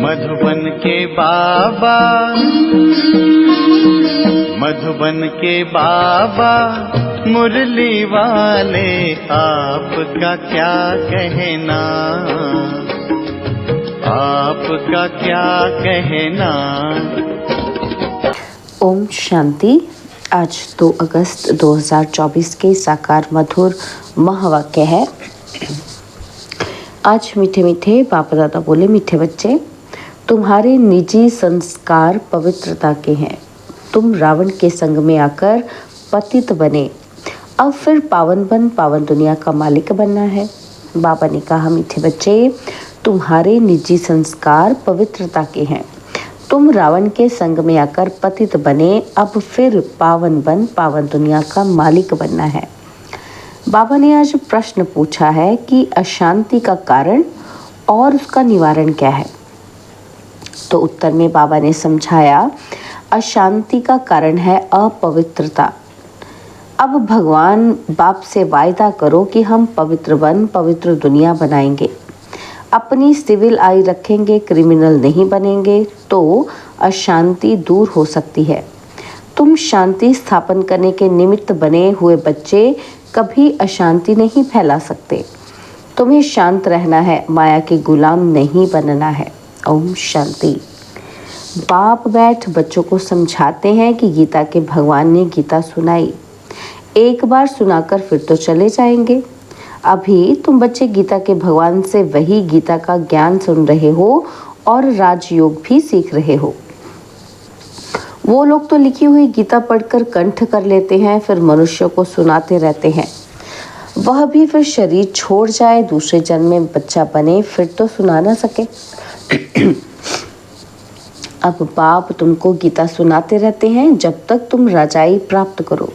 मधुबन के बाबा, मधुबन के बाबा मुरली वाले, आपका क्या कहना, आपका क्या कहना। ओम शांति। आज 2 अगस्त 2024 के साकार मधुर महावाक्य है। आज मीठे मीठे बाप दादा बोले, मीठे बच्चे, तुम्हारे निजी संस्कार पवित्रता के हैं। तुम रावण के संग में आकर पतित बने, अब फिर पावन दुनिया का मालिक बनना है। बाबा ने कहा, मीठे बच्चे, तुम्हारे निजी संस्कार पवित्रता के हैं। तुम रावण के संग में आकर पतित बने, अब फिर पावन दुनिया का मालिक बनना है। बाबा ने आज प्रश्न पूछा है कि अशांति का कारण और उसका निवारण क्या है। तो उत्तर में बाबा ने समझाया, अशांति का कारण है अपवित्रता। अब भगवान बाप से वायदा करो कि हम पवित्र दुनिया बनाएंगे, अपनी सिविल आई रखेंगे, क्रिमिनल नहीं बनेंगे, तो अशांति दूर हो सकती है। तुम शांति स्थापन करने के निमित्त बने हुए बच्चे कभी अशांति नहीं फैला सकते। तुम्हें शांत रहना है, माया के गुलाम नहीं बनना है। ओम शांति। बाप बैठ बच्चों को समझाते हैं कि गीता के भगवान ने गीता सुनाई, एक बार सुनाकर फिर तो चले जाएंगे। अभी तुम बच्चे गीता के भगवान से वही गीता का ज्ञान सुन रहे हो और राजयोग भी सीख रहे हो। वो लोग तो लिखी हुई गीता पढ़कर कंठ कर लेते हैं, फिर मनुष्यों को सुनाते रहते हैं। वह भी फिर शरीर छोड़ जाए, दूसरे जन्म में बच्चा बने, फिर तो सुना ना सके। अब बाप तुमको गीता सुनाते रहते हैं जब तक तुम राजाई प्राप्त करो।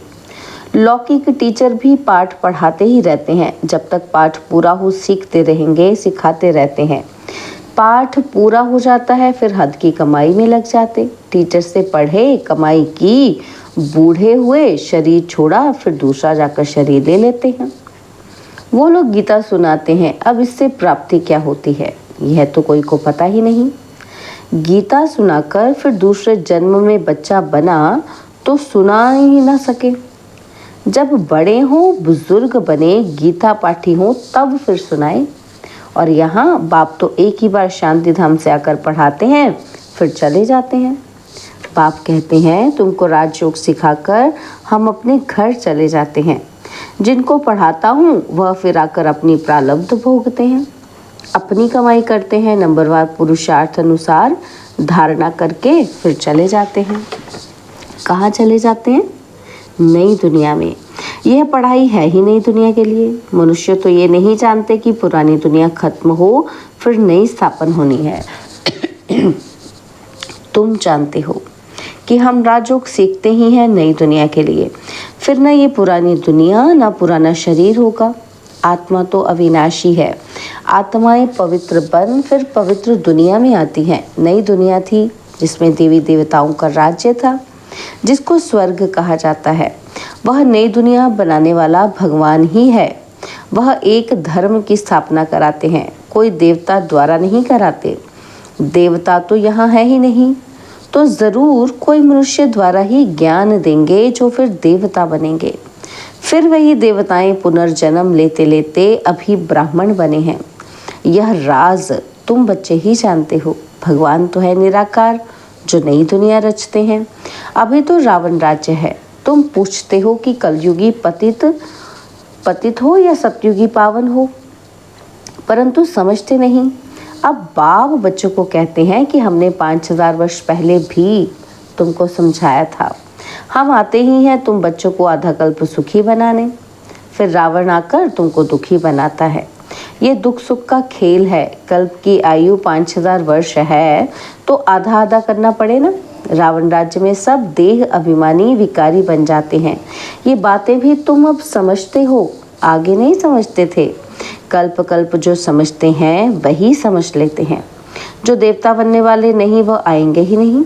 लौकिक टीचर भी पाठ पढ़ाते ही रहते हैं, जब तक पाठ पूरा हो सीखते रहेंगे, सिखाते रहते हैं। पाठ पूरा हो जाता है, फिर हद की कमाई में लग जाते। टीचर से पढ़े, कमाई की, बूढ़े हुए, शरीर छोड़ा, फिर दूसरा जाकर शरीर ले लेते हैं। वो लोग गीता सुनाते हैं, अब इससे प्राप्ति क्या होती है यह तो कोई को पता ही नहीं। गीता सुनाकर फिर दूसरे जन्म में बच्चा बना तो सुना ही ना सके। जब बड़े हों, बुजुर्ग बने, गीता पाठी हों, तब फिर सुनाए। और यहाँ बाप तो एक ही बार शांति धाम से आकर पढ़ाते हैं, फिर चले जाते हैं। बाप कहते हैं, तुमको राजयोग सिखाकर हम अपने घर चले जाते हैं। जिनको पढ़ाता हूँ वह फिर आकर अपनी प्रारब्ध भोगते हैं, अपनी कमाई करते हैं, नंबरवार पुरुषार्थ अनुसार धारणा करके फिर चले जाते हैं। कहाँ चले जाते हैं? नई दुनिया में। यह पढ़ाई है ही नई दुनिया के लिए। मनुष्य तो ये नहीं जानते कि पुरानी दुनिया खत्म हो फिर नई स्थापन होनी है। तुम जानते हो कि हम राजयोग सीखते ही हैं नई दुनिया के लिए। फिर न ये पुरानी दुनिया, न पुराना शरीर होगा। आत्मा तो अविनाशी है। आत्माएं पवित्र बन फिर पवित्र दुनिया में आती हैं। नई दुनिया थी जिसमें देवी देवताओं का राज्य था, जिसको स्वर्ग कहा जाता है। वह नई दुनिया बनाने वाला भगवान ही है। वह एक धर्म की स्थापना कराते हैं, कोई देवता द्वारा नहीं कराते। देवता तो यहाँ है ही नहीं, तो ज़रूर कोई मनुष्य द्वारा ही ज्ञान देंगे जो फिर देवता बनेंगे। फिर वही देवताएं पुनर्जन्म लेते लेते अभी ब्राह्मण बने हैं। यह राज तुम बच्चे ही जानते हो। भगवान तो है निराकार जो नई दुनिया रचते हैं। अभी तो रावण राज्य है। तुम पूछते हो कि कलयुगी पतित हो या सतयुगी पावन हो, परंतु समझते नहीं। अब बाप बच्चों को कहते हैं कि हमने 5000 वर्ष पहले भी तुमको समझाया था। हम आते ही हैं तुम बच्चों को आधा कल्प सुखी बनाने, फिर रावण आकर तुमको दुखी बनाता है। ये दुख सुख का खेल है। कल्प की आयु 5000 वर्ष है तो आधा आधा करना पड़े ना। रावण राज्य में सब देह अभिमानी विकारी बन जाते हैं। ये बातें भी तुम अब समझते हो, आगे नहीं समझते थे। कल्प कल्प जो समझते हैं वही समझ लेते हैं। जो देवता बनने वाले नहीं वह आएंगे ही नहीं।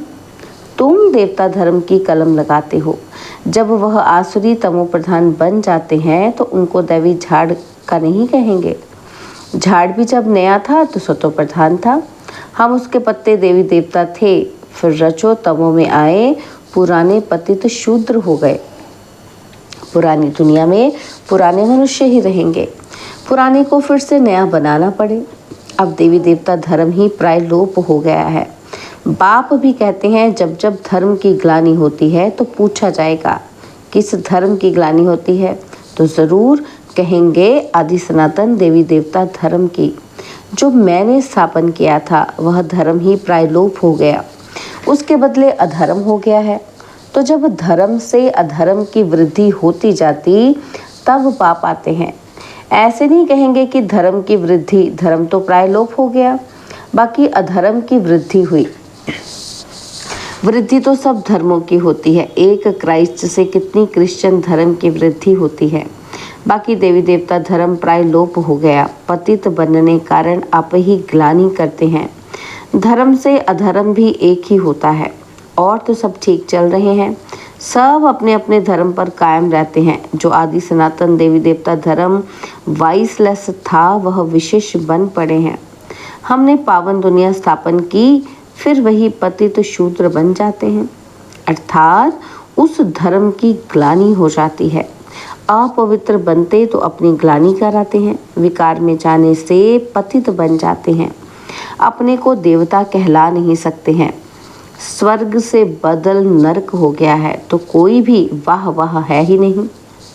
तुम देवता धर्म की कलम लगाते हो। जब वह आसुरी तमो प्रधान बन जाते हैं तो उनको दैवी झाड़ का नहीं कहेंगे। झाड़ भी जब नया था तो सतो प्रधान था। हम उसके पत्ते देवी देवता थे, फिर रजो तमो में आए, पुराने पतित शूद्र हो गए। पुरानी दुनिया में पुराने मनुष्य ही रहेंगे, पुराने को फिर से नया बनाना पड़े। अब देवी देवता धर्म ही प्राय लोप हो गया है। बाप भी कहते हैं जब जब धर्म की ग्लानि होती है तो पूछा जाएगा किस धर्म की ग्लानि होती है, तो ज़रूर कहेंगे आदि सनातन देवी देवता धर्म की। जो मैंने स्थापन किया था वह धर्म ही प्राय लोप हो गया, उसके बदले अधर्म हो गया है। तो जब धर्म से अधर्म की वृद्धि होती जाती तब पाप आते हैं। ऐसे नहीं कहेंगे कि धर्म की वृद्धि, धर्म तो प्राय लोप हो गया, बाकी अधर्म की वृद्धि हुई। वृद्धि तो सब धर्मों की होती है, एक क्राइस्ट से कितनी क्रिश्चियन धर्म की वृद्धि होती है। बाकी देवी देवता धर्म प्राय लोप हो गया, पतित बनने कारण आप ही ग्लानि करते हैं। धर्म से अधर्म भी एक ही होता है, और तो सब ठीक चल रहे हैं, सब अपने अपने धर्म पर कायम रहते हैं। जो आदि सनातन देवी देवता धर्म वाइसलेस था वह विशेष बन पड़े हैं। हमने पावन दुनिया स्थापन की, फिर वही पतित शूद्र बन जाते हैं, अर्थात उस धर्म की ग्लानि हो जाती है। अपवित्र बनते तो अपनी ग्लानि कराते हैं, विकार में जाने से पतित बन जाते हैं, अपने को देवता कहला नहीं सकते हैं। स्वर्ग से बदल नरक हो गया है तो कोई भी वाह वाह है ही नहीं,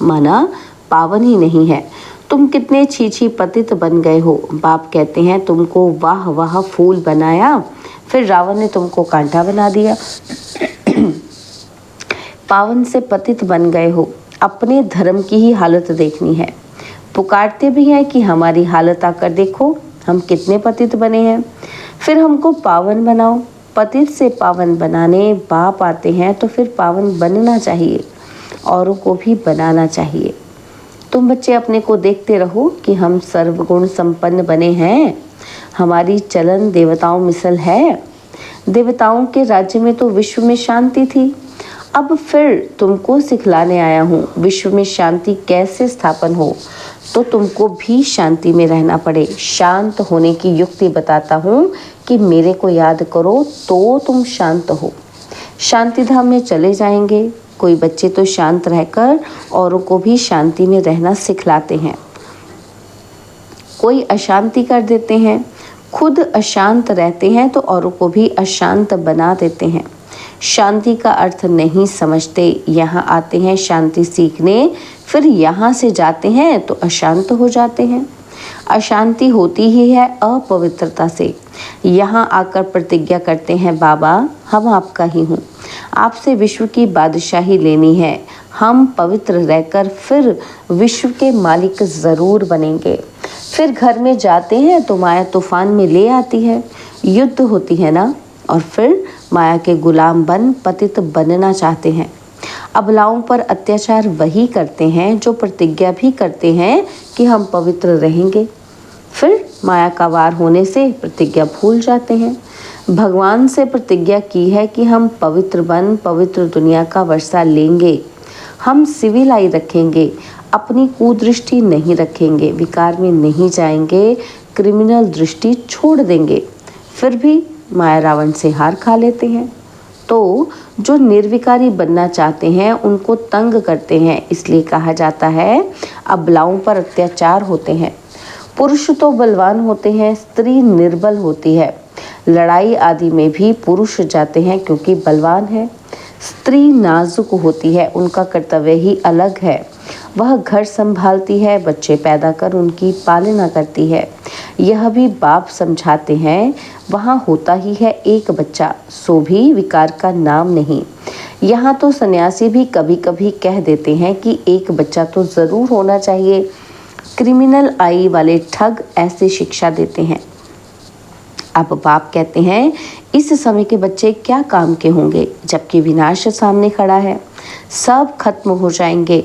माना पावन ही नहीं है। तुम कितने छीछी पतित बन गए हो। बाप कहते हैं तुमको वाह वाह फूल बनाया, फिर रावण ने तुमको कांटा बना दिया। पावन से पतित बन गए हो, अपने धर्म की ही हालत देखनी है। पुकारते भी हैं कि हमारी हालत आकर देखो, हम कितने पतित बने हैं, फिर हमको पावन बनाओ। पतित से पावन बनाने बाप आते हैं तो फिर पावन बनना चाहिए, औरों को भी बनाना चाहिए। तुम बच्चे अपने को देखते रहो कि हम सर्वगुण संपन्न बने हैं, हमारी चलन देवताओं मिसल है। देवताओं के राज्य में तो विश्व में शांति थी, अब फिर तुमको सिखलाने आया हूँ विश्व में शांति कैसे स्थापन हो, तो तुमको भी शांति में रहना पड़े। शांत होने की युक्ति बताता हूँ कि मेरे को याद करो तो तुम शांत हो। शांति धाम में चले जाएंगे। कोई बच्चे तो शांत रहकर औरों को भी शांति में रहना सिखलाते हैं, कोई अशांति कर देते हैं, खुद अशांत रहते हैं तो औरों को भी अशांत बना देते हैं। शांति का अर्थ नहीं समझते, यहाँ आते हैं शांति सीखने, फिर यहाँ से जाते हैं तो अशांत हो जाते हैं। अशांति होती ही है अपवित्रता से। यहाँ आकर प्रतिज्ञा करते हैं बाबा हम आपका ही हूँ, आपसे विश्व की बादशाही लेनी है, हम पवित्र रहकर फिर विश्व के मालिक ज़रूर बनेंगे। फिर घर में जाते हैं तो माया तूफान में ले आती है, युद्ध होती है ना, और फिर माया के गुलाम बन पतित बनना चाहते हैं। अबलाओं पर अत्याचार वही करते हैं जो प्रतिज्ञा भी करते हैं कि हम पवित्र रहेंगे, फिर माया का वार होने से प्रतिज्ञा भूल जाते हैं। भगवान से प्रतिज्ञा की है कि हम पवित्र बन पवित्र दुनिया का वर्षा लेंगे, हम सिविल आई रखेंगे, अपनी कुदृष्टि नहीं रखेंगे, विकार में नहीं जाएंगे, क्रिमिनल दृष्टि छोड़ देंगे। फिर भी माया रावण से हार खा लेते हैं। तो जो निर्विकारी बनना चाहते हैं उनको तंग करते हैं, इसलिए कहा जाता है अबलाओं पर अत्याचार होते हैं। पुरुष तो बलवान होते हैं, स्त्री निर्बल होती है। लड़ाई आदि में भी पुरुष जाते हैं क्योंकि बलवान है। स्त्री नाजुक होती है, उनका कर्तव्य ही अलग है। वह घर संभालती है, बच्चे पैदा कर उनकी पालना करती है। यह भी बाप समझाते हैं, वहाँ होता ही है एक बच्चा, सो भी विकार का नाम नहीं। यहाँ तो सन्यासी भी कभी कभी कह देते हैं कि एक बच्चा तो ज़रूर होना चाहिए। क्रिमिनल आई वाले ठग ऐसे शिक्षा देते हैं। अब बाप कहते हैं इस समय के बच्चे क्या काम के होंगे, जबकि विनाश सामने खड़ा है, सब खत्म हो जाएंगे।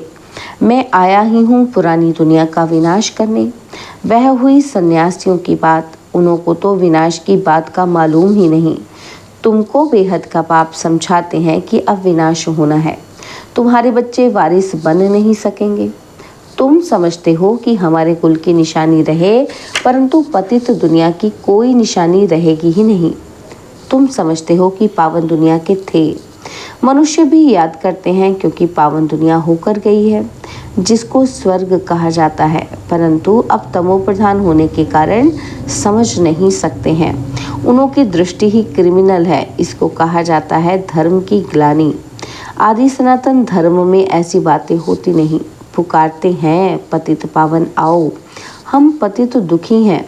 मैं आया ही हूँ पुरानी दुनिया का विनाश करने। वह हुई सन्यासियों की बात, उन्हों को तो विनाश की बात का मालूम ही नहीं। तुमको बेहद का बाप समझाते हैं कि अब विनाश होना है, तुम्हारे बच्चे वारिस बन नहीं सकेंगे। तुम समझते हो कि हमारे कुल की निशानी रहे, परंतु पतित दुनिया की कोई निशानी रहेगी ही नहीं। तुम समझते हो कि पावन दुनिया के थे। मनुष्य भी याद करते हैं क्योंकि पावन दुनिया होकर गई है, जिसको स्वर्ग कहा जाता है, परंतु अब तमो प्रधान होने के कारण समझ नहीं सकते हैं। उन्हों की दृष्टि ही क्रिमिनल है। इसको कहा जाता है धर्म की ग्लानि। आदि सनातन धर्म में ऐसी बातें होती नहीं। पुकारते हैं पतित पावन आओ, हम पतित दुखी हैं।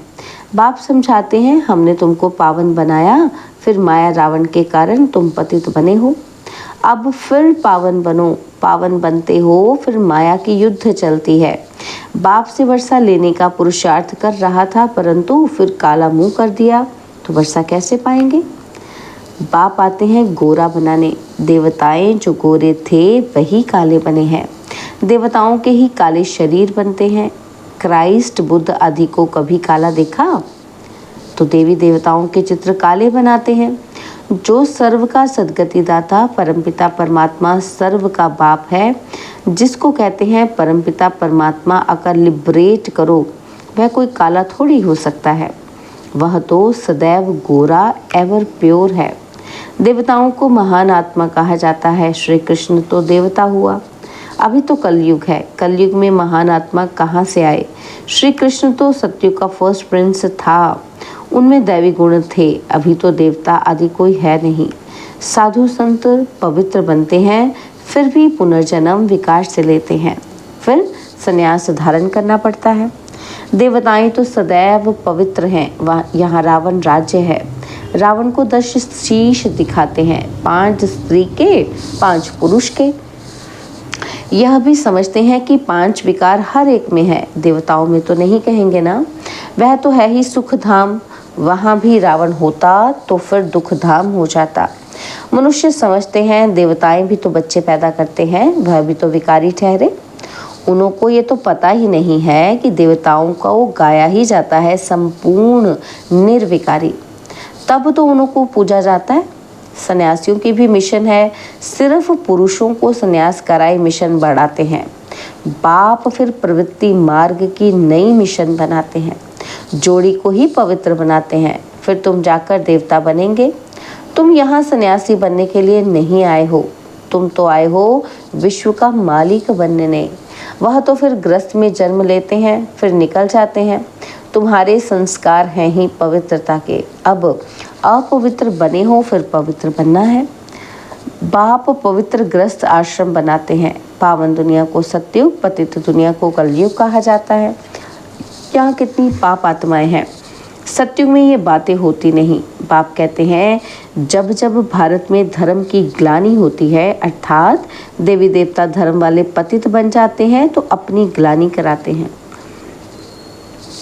बाप समझाते हैं हमने तुमको पावन बनाया, फिर माया रावण के कारण तुम पतित बने हो। अब फिर पावन बनो। पावन बनते हो, फिर माया की युद्ध चलती है। बाप से वर्षा लेने का पुरुषार्थ कर रहा था, परंतु फिर काला मुंह कर दिया तो वर्षा कैसे पाएंगे। बाप आते हैं गोरा बनाने। देवताएं जो गोरे थे वही काले बने हैं। देवताओं के ही काले शरीर बनते हैं। क्राइस्ट बुद्ध आदि को कभी काला देखा? तो देवी देवताओं के चित्र काले बनाते हैं। जो सर्व का सद्गति दाता परमपिता परमात्मा सर्व का बाप है, जिसको कहते हैं परमपिता परमात्मा अगर लिबरेट करो, वह कोई काला थोड़ी हो सकता है। वह तो सदैव गोरा एवर प्योर है। देवताओं को महान आत्मा कहा जाता है। श्री कृष्ण तो देवता हुआ। अभी तो कलयुग है। कलयुग में महान आत्मा कहाँ से आए? श्री कृष्ण तो सत्युग का फर्स्ट प्रिंस था। उनमें दैवी गुण थे। अभी तो देवता आदि कोई है नहीं। साधु संत पवित्र बनते हैं, फिर भी पुनर्जन्म विकार से लेते हैं, फिर संन्यास धारण करना पड़ता है। देवताएं तो सदैव पवित्र हैं। यहाँ रावण राज्य है। रावण को 10 शीश दिखाते हैं, 5 स्त्री के, 5 पुरुष के। यह भी समझते हैं कि 5 विकार हर एक में है। देवताओं में तो नहीं कहेंगे ना, वह तो है ही सुख धाम। वहाँ भी रावण होता तो फिर दुख धाम हो जाता। मनुष्य समझते हैं देवताएं भी तो बच्चे पैदा करते हैं, वह भी तो विकारी ठहरे। उन्हों को ये तो पता ही नहीं है कि देवताओं को गाया ही जाता है संपूर्ण निर्विकारी, तब तो उन्हों को पूजा जाता है। सन्यासियों की भी मिशन है, सिर्फ पुरुषों को सन्यास कराए मिशन बढ़ाते हैं। बाप फिर प्रवृत्ति मार्ग की नई मिशन बनाते हैं, जोड़ी को ही पवित्र बनाते हैं। फिर तुम जाकर देवता बनेंगे। तुम यहाँ सन्यासी बनने के लिए नहीं आए हो, तुम तो आए हो विश्व का मालिक बनने। वह तो फिर ग्रस्त में जन्म लेते हैं, फिर निकल जाते हैं। तुम्हारे संस्कार हैं ही पवित्रता के। अब अपवित्र बने हो, फिर पवित्र बनना है। बाप पवित्र ग्रस्त आश्रम बनाते हैं। पावन दुनिया को सत्युग, पतित दुनिया को कलयुग कहा जाता है। यहाँ कितनी पाप आत्माएं हैं। सत्युग में ये बातें होती नहीं। बाप कहते हैं जब जब भारत में धर्म की ग्लानि होती है, अर्थात देवी देवता धर्म वाले पतित बन जाते हैं, तो अपनी ग्लानि कराते हैं।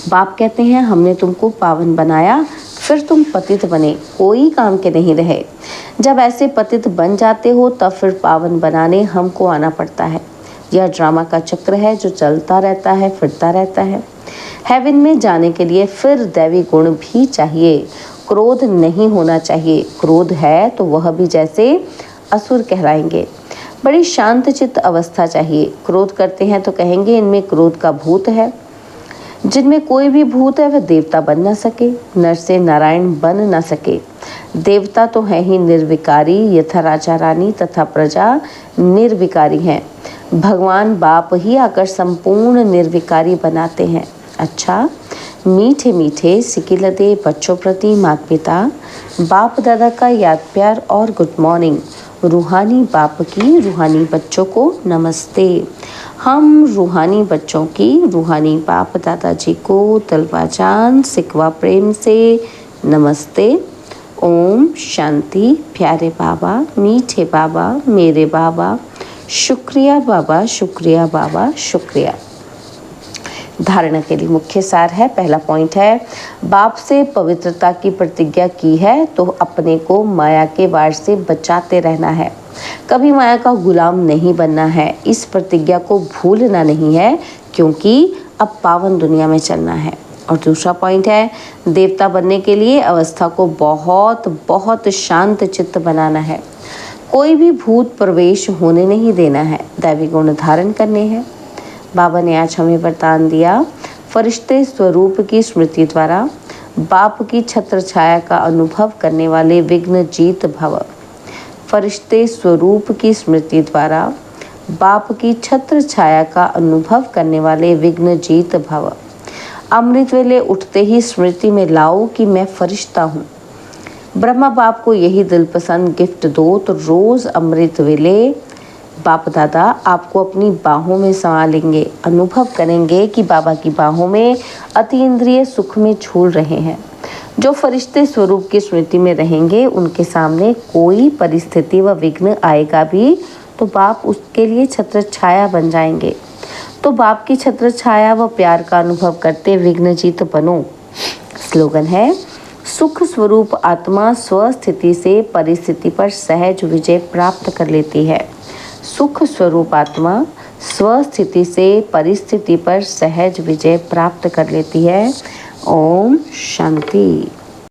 बाप कहते हैं हमने तुमको पावन बनाया, फिर तुम पतित बने, कोई काम के नहीं रहे। जब ऐसे पतित बन जाते हो तब फिर पावन बनाने हमको आना पड़ता है। यह ड्रामा का चक्र है जो चलता रहता है, फिरता रहता है। हेवन में जाने के लिए फिर दैवी गुण भी चाहिए। क्रोध नहीं होना चाहिए। क्रोध है तो वह भी जैसे असुर कहलाएंगे। बड़ी शांत चित्त अवस्था चाहिए। क्रोध करते हैं तो कहेंगे इनमें क्रोध का भूत है। जिनमें कोई भी भूत है वह देवता बन ना सके, नर से नारायण बन ना सके। देवता तो है ही निर्विकारी, यथा राजा रानी तथा प्रजा निर्विकारी हैं। भगवान बाप ही आकर संपूर्ण निर्विकारी बनाते हैं। अच्छा, मीठे मीठे सिकिलदे बच्चों प्रति माता पिता बाप दादा का याद प्यार और गुड मॉर्निंग। रूहानी बाप की रूहानी बच्चों को नमस्ते। हम रूहानी बच्चों की रूहानी बाप दादाजी को तलवा जान सिकवा प्रेम से नमस्ते। ओम शांति। प्यारे बाबा, मीठे बाबा, मेरे बाबा, शुक्रिया बाबा, शुक्रिया बाबा, शुक्रिया। धारणा के लिए मुख्य सार है। पहला पॉइंट है, बाप से पवित्रता की प्रतिज्ञा की है तो अपने को माया के वार से बचाते रहना है, कभी माया का गुलाम नहीं बनना है। इस प्रतिज्ञा को भूलना नहीं है, क्योंकि अब पावन दुनिया में चलना है। और दूसरा पॉइंट है, देवता बनने के लिए अवस्था को बहुत बहुत शांत चित्त बनाना है। कोई भी भूत प्रवेश होने नहीं देना है। दैवी गुण धारण करने हैं। बाबा ने आज हमें वरदान दिया, फरिश्ते स्वरूप की स्मृति द्वारा बाप की छत्र छाया का अनुभव करने वाले विघ्न जीत भव। फरिश्ते स्वरूप की स्मृति द्वारा बाप की छत्र छाया का अनुभव करने वाले विघ्न जीत भव। अमृत वेले उठते ही स्मृति में लाओ कि मैं फरिश्ता हूँ। ब्रह्मा बाप को यही दिल पसंद गिफ्ट दो तो रोज अमृत वेले बाप दादा आपको अपनी बाहों में समा लेंगे। अनुभव करेंगे कि बाबा की बाहों में अति इंद्रिय सुख में झूल रहे हैं। जो फरिश्ते स्वरूप की स्मृति में रहेंगे उनके सामने कोई परिस्थिति व विघ्न आएगा भी तो बाप उसके लिए छत्र छाया बन जाएंगे। तो बाप की छत्र छाया व प्यार का अनुभव करते विघ्नजीत बनो। स्लोगन है, सुख स्वरूप आत्मा स्वस्थिति से परिस्थिति पर सहज विजय प्राप्त कर लेती है। सुख स्वरूप आत्मा स्वस्थिति से परिस्थिति पर सहज विजय प्राप्त कर लेती है। ओम शांति।